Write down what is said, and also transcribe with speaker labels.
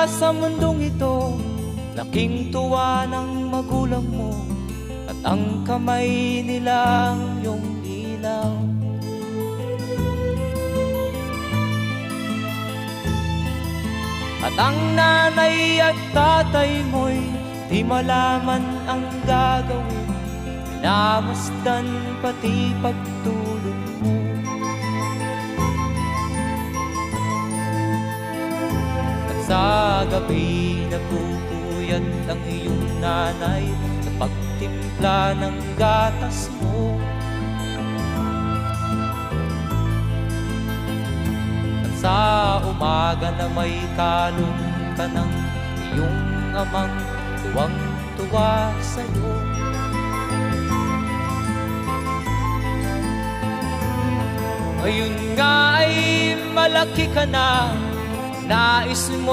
Speaker 1: sa mundong ito, laking tuwa ng magulang mo, at ang kamay nila ang iyong ilaw. At ang nanay at tatay mo'y di malaman ang gagawin, minamasdan pati pagtulog mo. At sa gabi nagpupuyat ang iyong nanay sa pagtimpla ng gatas mo. Sa umaga na may kalong ka ng iyong amang tuwang-tuwa sa'yo. Ngayon nga ay malaki ka na, nais mo